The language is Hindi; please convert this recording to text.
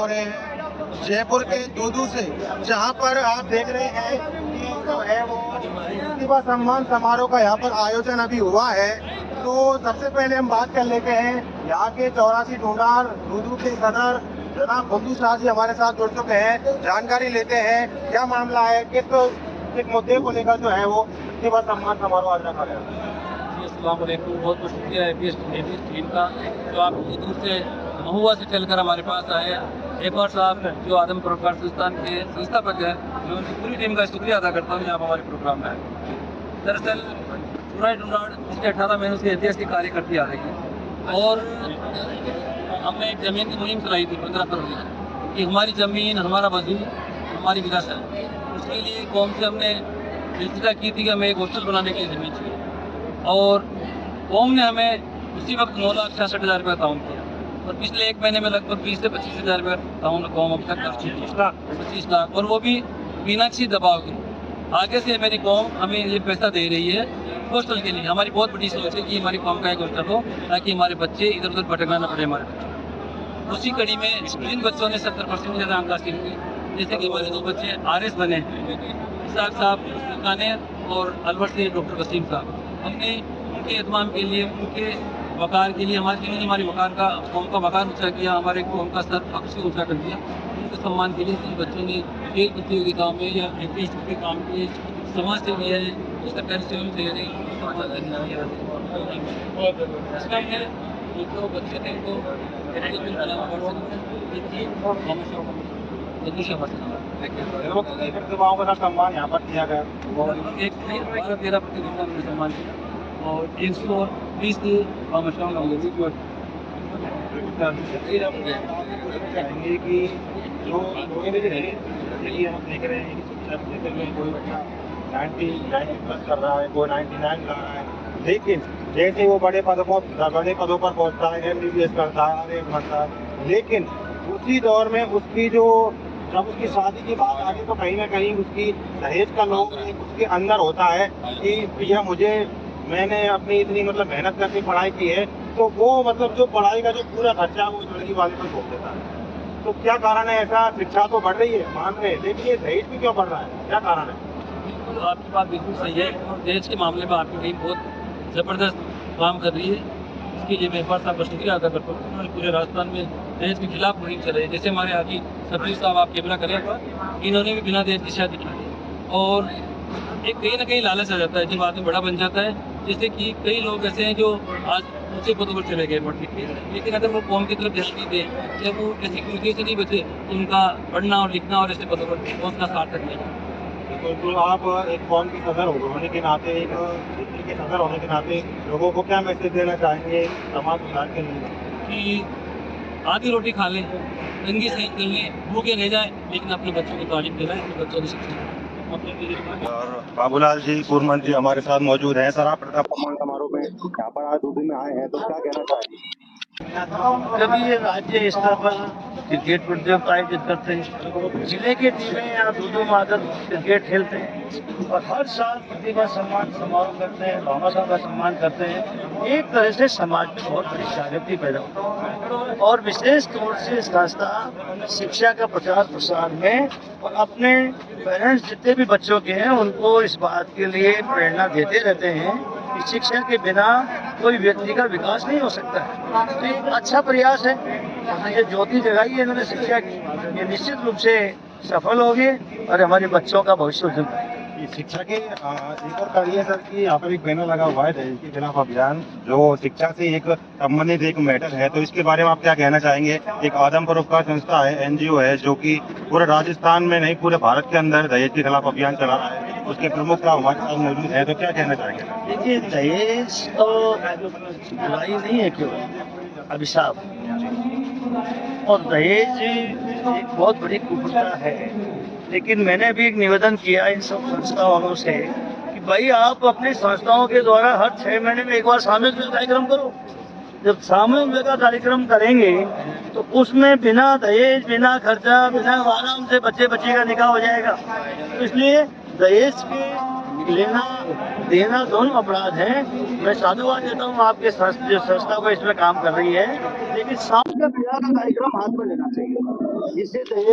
हो रहे हैं जयपुर के दूदू से, जहां पर आप देख रहे हैं कि जो है वो प्रतिभा सम्मान समारोह का यहाँ पर आयोजन अभी हुआ है। तो सबसे पहले हम बात कर लेते हैं यहाँ के 84 ढूंढार दूदू के सदर जनाब बंधु शाह जी हमारे साथ जुड़ चुके हैं। जानकारी लेते हैं क्या मामला है, किस मुद्दे को लेकर जो है वो प्रतिभा सम्मान समारोह आज रखा गया। अस्सलाम वालेकुम, बहुत बहुत शुक्रिया एबीएस टीम का जो आप इतनी दूर से महुआ से चलकर हमारे पास आए। एक और साहब जो आदमपुर संस्थान के संस्थापक हैं, मैं उनकी पूरी टीम का शुक्रिया अदा करता हूँ यहाँ पर हमारे प्रोग्राम में आए। दरअसल चुनाई ढूंढाड़ पिछले 18 महीनों से ऐतिहासिक कार्य करती आ रही है और हमने एक ज़मीन की मुहिम चलाई थी 15 फरवरी कि हमारी ज़मीन हमारा वजूद हमारी विरासत। उसके लिए कौम से हमने इल्तिजा की थी कि हमें एक हॉस्टल बनाने की ज़मीन चाहिए और कौम ने हमें उसी वक्त 9,66,000 रुपये ताउन किया और पिछले एक महीने में लगभग 20 से 25,000 रुपये ताउन कौम अब तक कर चुकी है, 25 लाख, और वो भी बिना किसी दबाव के। आगे से मेरी कौम हमें ये पैसा दे रही है हॉस्टल के लिए। हमारी बहुत बड़ी सोच है कि हमारी कौम का एक हॉस्टल हो ताकि हमारे बच्चे इधर उधर भटकना न पड़े हमारे बच्चे। उसी कड़ी में जिन बच्चों ने 70% ज़्यादा अंक हासिल किए, जैसे कि हमारे 2 बच्चे RS बने, इसाक साहब काने और अलवर से डॉक्टर वसीम साहब, हमने उनके एहतमाम के लिए, उनके वकार के लिए, हमारी वकार का कौम का वकार ऊँचा किया, हमारे कौम का सर अक्सर ऊँचा कर दिया। उनके सम्मान के लिए जिन बच्चों ने खेल प्रतियोगिताओं में या एक्टिविटी के काम किए, समाज से भी है, सरकारी सेवा में तैयारी जो बच्चे थे उनको प्रतिभाओं का सम्मान यहाँ पर किया गया। 13 प्रतियोगिता में सम्मान किया और 120 कामर्शाओं का कहेंगे कि जो हम देख रहे हैं कि कोई बच्चा 99 कर रहा है, कोई 99 ला रहा है, लेकिन जैसे वो बड़े पदों पर पहुंचता है, MBBS करता है, RS बनता है, लेकिन उसी दौर में उसकी जब उसकी शादी की बात आती तो कहीं ना कहीं उसकी दहेज का लोग उसके अंदर होता है कि भैया मैंने अपनी इतनी मेहनत करके पढ़ाई की है, तो वो जो पढ़ाई का जो पूरा खर्चा वो लड़की वाले पर छोड़ देता है। तो क्या कारण है ऐसा? शिक्षा तो बढ़ रही है, मान रहे, लेकिन ये दहेज भी क्यों बढ़ रहा है, क्या कारण है? बिल्कुल आपकी बात बिल्कुल सही है और दहेज के मामले में आपकी टीम बहुत ज़बरदस्त काम कर रही है। इसके लिए मैं साहब का शुक्रिया अदा करता हूँ। उन्होंने पूरे राजस्थान में दहेज के खिलाफ मुहिम चलाई। जैसे हमारे यहाँ की सब्जी साहब आप कैमरा करें, इन्होंने भी बिना दहेज की शादी की और एक कहीं ना कहीं लालच आ जाता है जब आदमी बड़ा बन जाता है। जैसे कि कई लोग ऐसे हैं जो आज ऊँचे पदों पर चले गए पढ़ लिख के, लेकिन अगर वो कौम की तरफ ध्यान नहीं दे, जब वो ऐसी कुर्सी से नहीं बचे तो उनका पढ़ना और लिखना और ऐसे पदों पर पहुँचना सार्थक नहीं। तो आप एक कौम की सदर होने के नाते, एक सिटी के सदर होने के नाते लोगों को क्या मैसेज देना चाहेंगे समाज सुधार के लिए? कि आधी रोटी खा लें, तंगी सही कर लें, भूखे रह जाए, लेकिन अपने बच्चों को तालीम दिलाएं, अपने बच्चों की शिक्षा। और बाबूलाल जी पूर्व मंत्री हमारे साथ मौजूद हैं। सर, आप प्रतिभा सम्मान समारोह में यहाँ पर आज दूदू में आए हैं, तो क्या कहना चाहेंगे? कभी ये राज्य स्तर पर क्रिकेट प्रतियोगिता आयोजित करते हैं, जिले के टीमें यहाँ दूदू में आकर क्रिकेट खेलते हैं और हर साल प्रतिभा सम्मान समारोह करते हैं, बाबा साहब का सम्मान करते हैं। एक तरह से समाज में बहुत बड़ी जागृति पैदा होती है और विशेष तौर से संस्था शिक्षा का प्रचार प्रसार में और अपने पेरेंट्स जितने भी बच्चों के हैं उनको इस बात के लिए प्रेरणा देते रहते हैं कि शिक्षा के बिना कोई व्यक्ति का विकास नहीं हो सकता है। तो एक अच्छा प्रयास है, ये ज्योति जगाई है इन्होंने शिक्षा की, ये निश्चित रूप से सफल होंगे और हमारे बच्चों का भविष्य उज्जवल करेंगे। शिक्षा के एक और कार्य है सर कि यहाँ पर एक बैनर लगा हुआ है दहेज के खिलाफ अभियान, जो शिक्षा से एक संबंधित एक मैटर है, तो इसके बारे में आप क्या कहना चाहेंगे? एक आदमपुर उपकार संस्था है, NGO है, जो कि पूरे राजस्थान में नहीं पूरे भारत के अंदर दहेज के खिलाफ अभियान चला रहा है, उसके प्रमुख का हमारे साथ मौजूद है, तो क्या कहना चाहेंगे? देखिए, दहेज तो बुराई नहीं है, क्यों अभिशाप, और दहेज एक बहुत बड़ी कुप्रथा है। लेकिन मैंने भी एक निवेदन किया इन सब संस्थाओं से कि भाई आप अपनी संस्थाओं के द्वारा हर 6 महीने में एक बार सामूहिक कार्यक्रम करो। जब सामूहिक कार्यक्रम करेंगे तो उसमें बिना दहेज, बिना खर्चा, बिना आराम से बच्चे का निकाह हो जाएगा। तो इसलिए दहेज के लेना देना दोनों अपराध हैं, मैं साधुवाद देता हूँ आपके जो संस्था को इसमें काम कर रही है, लेकिन शाम का विवाह का कार्यक्रम हाथ में लेना चाहिए, जिससे दहेज